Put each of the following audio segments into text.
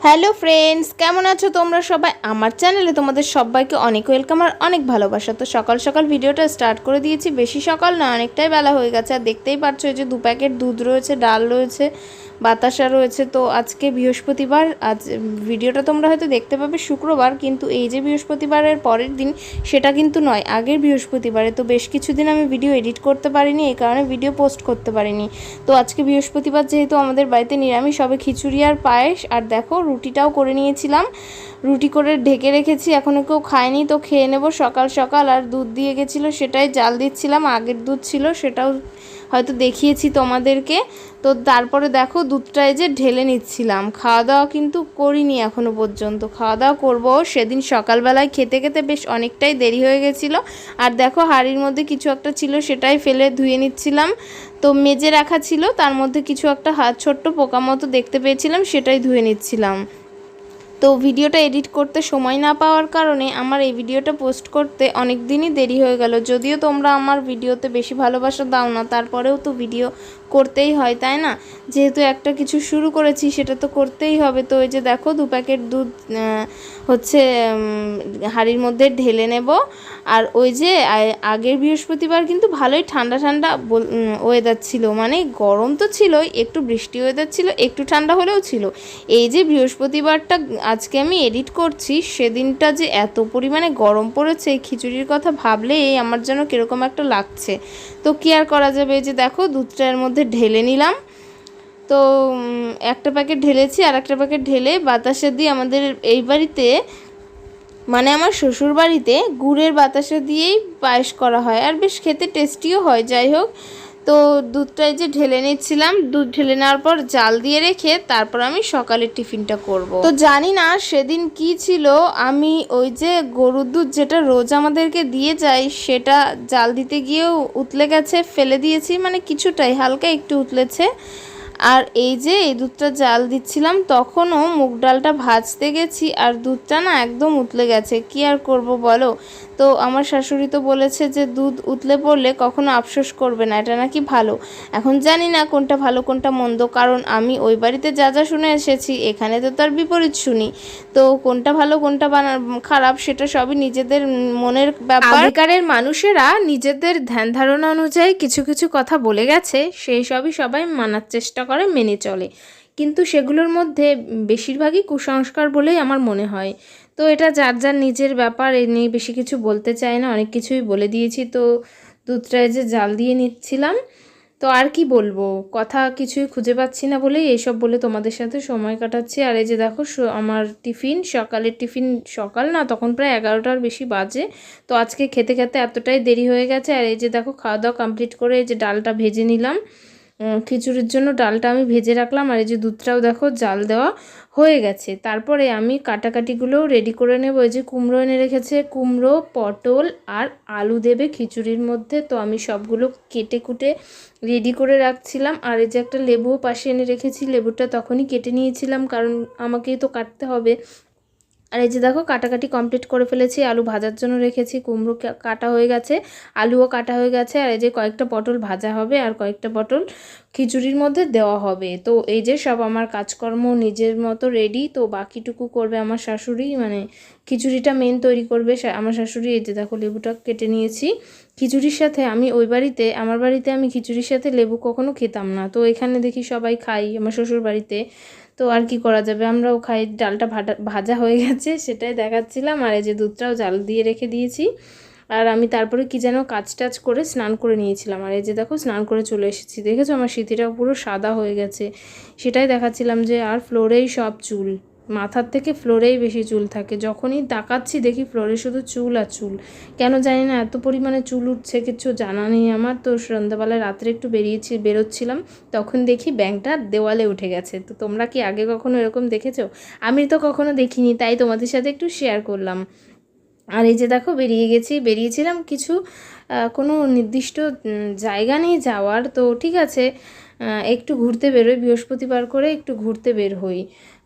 Hello friends, কেমন আছো তোমরা সবাই? আমার চ্যানেলে তোমাদের সবাইকে অনেক ওয়েলকাম আর অনেক ভালোবাসা। তো সকাল সকাল ভিডিওটা স্টার্ট করে দিয়েছি। বেশি সকাল না, অনেকটাই বেলা হয়ে গেছে। আর দেখতেই পাচ্ছ এই যে 2 প্যাকেট দুধ রয়েছে, ডাল রয়েছে, বাতাসা রয়েছে। তো আজকে বৃহস্পতিবার, আজ ভিডিওটা তোমরা হয়তো দেখতে পাবে শুক্রবার, কিন্তু এই যে বৃহস্পতিবারের পরের দিন সেটা কিন্তু নয়, আগের বৃহস্পতিবারে। তো বেশ কিছুদিন আমি ভিডিও এডিট করতে পারিনি, এই কারণে ভিডিও পোস্ট করতে পারিনি। তো আজকে বৃহস্পতিবার যেহেতু আমাদের বাড়িতে নিরামিষ হবে, খিচুড়ি আর পায়েস। আর দেখো রুটিটাও করে নিয়েছিলাম, রুটি করে ঢেকে রেখেছি, এখনও কেউ খায়নি, তো খেয়ে নেব সকাল সকাল। আর দুধ দিয়ে গেছিলো, সেটাই জাল দিচ্ছিলাম, আগের দুধ ছিল, সেটাও হয়তো দেখিয়েছি তোমাদেরকে। তো তারপরে দেখো দুধটা এই যে ঢেলে নিচ্ছিলাম। খাওয়া দাওয়া কিন্তু করিনি এখনও পর্যন্ত, খাওয়া দাওয়া করবো। সেদিন সকালবেলায় খেতে খেতে বেশ অনেকটাই দেরি হয়ে গেছিলো। আর দেখো হাঁড়ির মধ্যে কিছু একটা ছিল, সেটাই ফেলে ধুয়ে নিচ্ছিলাম। তো মেজে রাখা ছিল, তার মধ্যে কিছু একটা ছোট্ট পোকা মতো দেখতে পেয়েছিলাম, সেটাই ধুয়ে নিচ্ছিলাম। তো ভিডিওটা এডিট করতে সময় না পাওয়ার কারণে আমার এই ভিডিওটা পোস্ট করতে অনেক দিনই দেরি হয়ে গেল। যদিও তোমরা আমার ভিডিওতে বেশি ভালোবাসা দাও না, তারপরেও তো ভিডিও করতেই হয়, তাই না? যেহেতু একটা কিছু শুরু করেছি, সেটা তো করতেই হবে। তো এই যে দেখো 2 প্যাকেট দুধ হচ্ছে হাঁড়ির মধ্যে ঢেলে নেব। আর ওই যে আগের বৃহস্পতিবার কিন্তু ভালোই ঠান্ডা ঠান্ডা ওয়েদার ছিল, মানে গরম তো ছিলই, একটু বৃষ্টি ওয়েদার ছিল, একটু ঠান্ডা হলেও ছিল। এই যে বৃহস্পতিবারটা আজকে আমি এডিট করছি, সেদিনটা যে এত পরিমাণে গরম পড়েছে, খিচুড়ির কথা ভাবলেই আমার যেন কীরকম একটা লাগছে। তো কী আর করা যাবে, এই যে দেখো দুধটা এর মধ্যে ঢেলে নিলাম। তো একটা প্যাকেট ঢেলেছি, আর একটা প্যাকেট ঢেলে বাতাসা দিয়ে আমাদের এই বাড়িতে, মানে আমার শ্বশুর বাড়িতে গুড়ের বাতাসা দিয়েই পায়েস করা হয়, আর বেশ খেতে টেস্টিও হয়। যাই হোক, তো দুধটা এই যে ঢেলে নিচ্ছিলাম, দুধ ঢেলে নেওয়ার পর জাল দিয়ে রেখে তারপর আমি সকালের টিফিনটা করব। তো জানি না সেদিন কি ছিল, আমি ওই যে গরুর দুধ যেটা রোজ আমাদেরকে দিয়ে যায়, সেটা জাল দিতে গিয়েও উতলে গেছে, ফেলে দিয়েছি, মানে কিছুটাই হালকা একটু উতলেছে। আর এই যে এই দুধটা জাল দিচ্ছিলাম, তখনও মুগ ডালটা ভাজতে গেছি, আর দুধটা না একদম উতলে গেছে। কি আর করব বলো? তো আমার শাশুড়ি তো বলেছে যে দুধ উতলে পড়লে কখনো আফসোস করবে না, এটা নাকি ভালো। এখন জানি না কোনটা ভালো কোনটা মন্দ, কারণ আমি ওই বাড়িতে যা যা শুনে এসেছি, এখানে তো তার বিপরীত শুনি। তো কোনটা ভালো কোনটা খারাপ, সেটা সবই নিজেদের মনের ব্যাপার। আগেকারের মানুষেরা নিজেদের ধ্যান ধারণা অনুযায়ী কিছু কিছু কথা বলে গেছে, সেই সবই সবাই মানার চেষ্টা করে, মেনে চলে। কিন্তু সেগুলোর মধ্যে বেশিরভাগই কুসংস্কার বলেই আমার মনে হয়। তো এটা যার যার নিজের ব্যাপার, এ নিয়ে বেশি কিছু বলতে চাই না, অনেক কিছুই বলে দিয়েছি। তো দুধটা যে জাল দিয়ে নিচ্ছিলাম, তো আর কি বলবো, কথা কিছুই খুঁজে পাচ্ছি না বলেই এইসব বলে তোমাদের সাথে সময় কাটাচ্ছি। আর এই যে দেখো আমার টিফিন, সকালের টিফিন, সকাল না তখন প্রায় 11টার বেশি বাজে। তো আজকে খেতে খেতে এতটাই দেরি হয়ে গেছে। আর এই যে দেখো খাওয়া দাওয়া কমপ্লিট করে এই যে ডালটা ভেজে নিলাম, খিচুড়ির জন্য ডালটা আমি ভেজে রাখলাম। আর এই যে দুধটাও দেখো জাল দেওয়া হয়ে গেছে। তারপরে আমি কাটাকাটিগুলোও রেডি করে নেব। এই যে কুমড়ো এনে রেখেছে, কুমড়ো, পটল আর আলু দেবে খিচুড়ির মধ্যে, তো আমি সবগুলো কেটে কুটে রেডি করে রাখছিলাম। আর এই যে একটা লেবুও পাশে এনে রেখেছি, লেবুটা তখনই কেটে নিয়েছিলাম, কারণ আমাকেই তো কাটতে হবে। আর এই যে দেখো কাটাকাটি কমপ্লিট করে ফেলেছি, আলু ভাজার জন্য রেখেছি, কুমড়ো কাটা হয়ে গেছে, আলুও কাটা হয়ে গেছে। আর এই যে কয়েকটা পটল ভাজা হবে, আর কয়েকটা পটল খিচুড়ির মধ্যে দেওয়া হবে। তো এই যে সব আমার কাজকর্ম নিজের মতো রেডি। তো বাকিটুকু করবে আমার শাশুড়ি, মানে খিচুড়িটা মেন তৈরি করবে আমার শাশুড়ি। এই যে দেখো লেবুটা কেটে নিয়েছি। খিচুড়ির সাথে আমি ওই বাড়িতে, আমার বাড়িতে আমি খিচুড়ির সাথে লেবু কখনো খেতাম না, তো এখানে দেখি সবাই খাই আমার শ্বশুর বাড়িতে। তো আর কি করা যাবে, আমরাও খাই। ডালটা ভাজা হয়ে গেছে, সেটাই দেখাচ্ছিলাম। আর এই যে দুধটাও জাল দিয়ে রেখে দিয়েছি। আর আমি তারপরে কি যেন কাজ টাজ করে স্নান করে নিয়েছিলাম। আর এই যে দেখো স্নান করে চলে এসেছি, দেখেছো আমার সিঁথিটাও পুরো সাদা হয়ে গেছে, সেটাই দেখাচ্ছিলাম। যে আর ফ্লোরেই সব চুল, মাথার থেকে ফ্লোরেই বেশি চুল থাকে। যখনই তাকাচ্ছি দেখি ফ্লোরে শুধু চুল আর চুল, কেন জানি না এত পরিমাণে চুল উঠছে, কিছু জানা নেই আমার। তো সন্ধ্যাবেলায় রাত্রে একটু বেরোচ্ছিলাম, তখন দেখি ব্যাঙটা দেওয়ালে উঠে গেছে। তো তোমরা কি আগে কখনো এরকম দেখেছো? আমি তো কখনো দেখিনি, তাই তোমাদের সাথে একটু শেয়ার করলাম। আর এই যে দেখো বেরিয়েছিলাম কিছু, কোনো নির্দিষ্ট জায়গা নেই যাওয়ার। তো ঠিক আছে, একটু ঘুরতে বেরোই, বৃহস্পতিবার করে একটু ঘুরতে বের হই।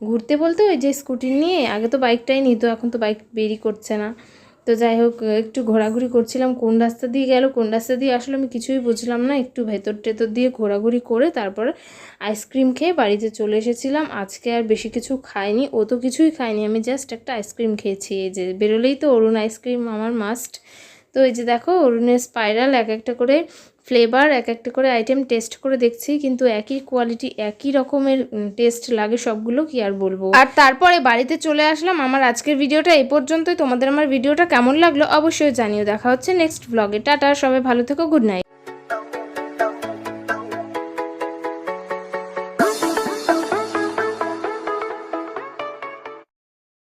ঘুরতে বলতে ওই যে স্কুটি নিয়ে, আগে তো বাইকটাই নিত, এখন তো বাইক বেরই করছে না। তো যাই হোক একটু ঘোরাঘুরি করছিলাম, কোন রাস্তা দিয়ে গেল কোন রাস্তা দিয়ে আসলে আমি কিছুই বুঝলাম না। একটু ভেতর টেতর দিয়ে ঘোরাঘুরি করে তারপর আইসক্রিম খেয়ে বাড়িতে চলে এসেছিলাম। আজকে আর বেশি কিছু খাইনি, ও তো কিছুই খাইনি, আমি জাস্ট একটা আইসক্রিম খেয়েছি। এই যে বেরোলেই তো অরুণ আইসক্রিম আমার মাস্ট। তো এই যে দেখো অরুণের স্পাইরাল এক একটা করে ফ্লেভার, এক একটা করে আইটেম টেস্ট করে দেখছি, কিন্তু একই কোয়ালিটি একই রকমের টেস্ট লাগে সবগুলো, কি আর বলবো। আর তারপরে বাড়িতে চলে আসলাম। আমার আজকের ভিডিওটা এই পর্যন্তই। তোমাদের আমার ভিডিওটা কেমন লাগলো অবশ্যই জানিও। দেখা হচ্ছে নেক্সট ব্লগে। টাটা, সবাই ভালো থেকো, গুড নাইট।